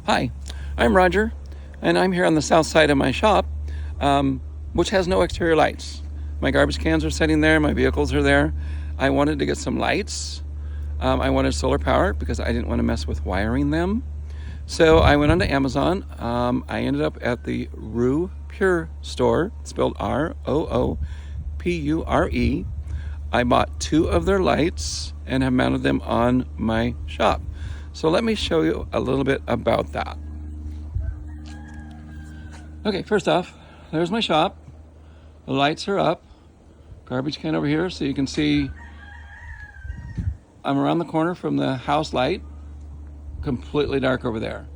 Hi, I'm Roger, and I'm here on the south side of my shop, which has no exterior lights. My garbage cans are sitting there, my vehicles are there. I wanted to get some lights. I wanted solar power because I didn't want to mess with wiring them. So I went onto Amazon. I ended up at the Roopure store, spelled Roopure. I bought 2 of their lights and have mounted them on my shop. So let me show you a little bit about that. Okay, first off, there's my shop. The lights are up. Garbage can over here, so you can see I'm around the corner from the house light. Completely dark over there.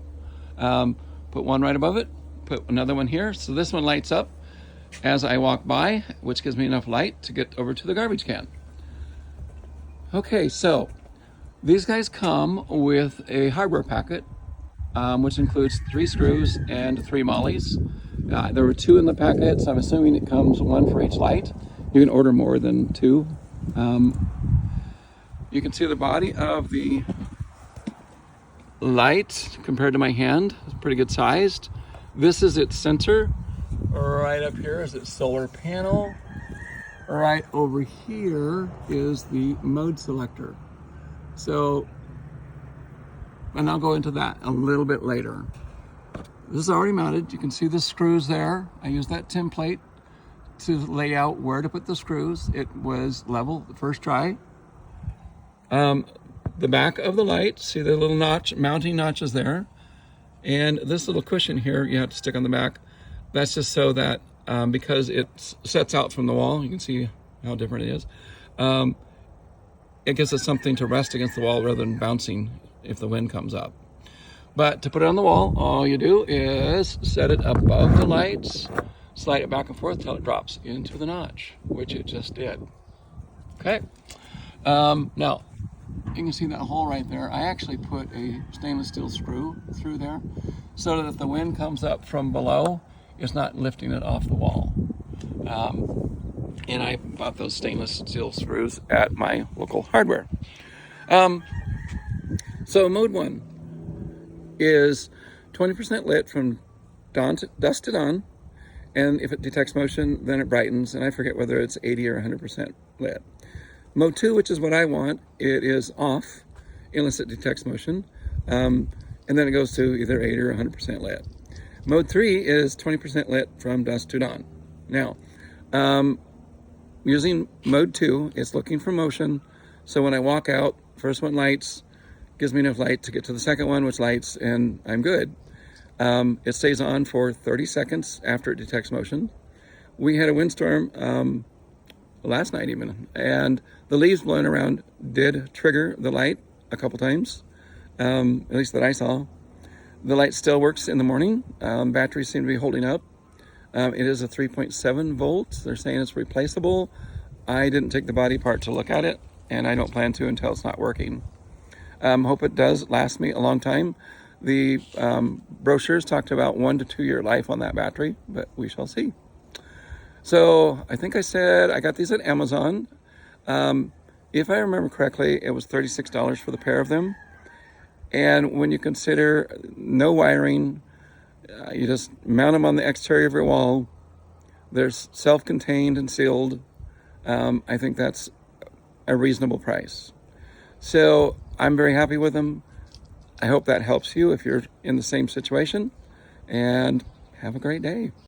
Put one right above it, put another one here. So this one lights up as I walk by, which gives me enough light to get over to the garbage can. Okay, so these guys come with a hardware packet, which includes 3 screws and 3 mollies. There were 2 in the packet, so I'm assuming it comes 1 for each light. You can order more than 2. You can see the body of the light compared to my hand. It's pretty good sized. This is its center. Right up here is its solar panel. Right over here is the mode selector. So, and I'll go into that a little bit later. This is already mounted. You can see the screws there. I used that template to lay out where to put the screws. It was level the first try. The back of the light, see the little notch, mounting notches there. And this little cushion here, you have to stick on the back. That's just so that, because it sets out from the wall, you can see how different it is. It gives us something to rest against the wall rather than bouncing if the wind comes up. But to put it on the wall, all you do is set it above the lights, slide it back and forth till it drops into the notch, which it just did. Okay. Now, you can see that hole right there. I actually put a stainless steel screw through there so that if the wind comes up from below, it's not lifting it off the wall. And I bought those stainless steel screws at my local hardware. So mode 1 is 20% lit from dusk to dawn, and if it detects motion, then it brightens, and I forget whether it's 80 or 100% lit. Mode 2, which is what I want, it is off unless it detects motion, and then it goes to either 80 or 100% lit. Mode 3 is 20% lit from dusk to dawn. Now, using mode 2, it's looking for motion, so when I walk out, first one lights, gives me enough light to get to the second one, which lights, and I'm good. It stays on for 30 seconds after it detects motion. We had a windstorm last night even, and the leaves blowing around did trigger the light a couple times, at least that I saw. The light still works in the morning. Batteries seem to be holding up. It is a 3.7 volts. They're saying it's replaceable. I didn't take the body part to look at it, and I don't plan to until it's not working. Hope it does last me a long time. The brochures talked about 1 to 2 year life on that battery, but we shall see. So I think I said I got these at Amazon. If I remember correctly, it was $36 for the pair of them. And when you consider no wiring, you just mount them on the exterior of your wall. They're self-contained and sealed. I think that's a reasonable price. So I'm very happy with them. I hope that helps you if you're in the same situation. And have a great day.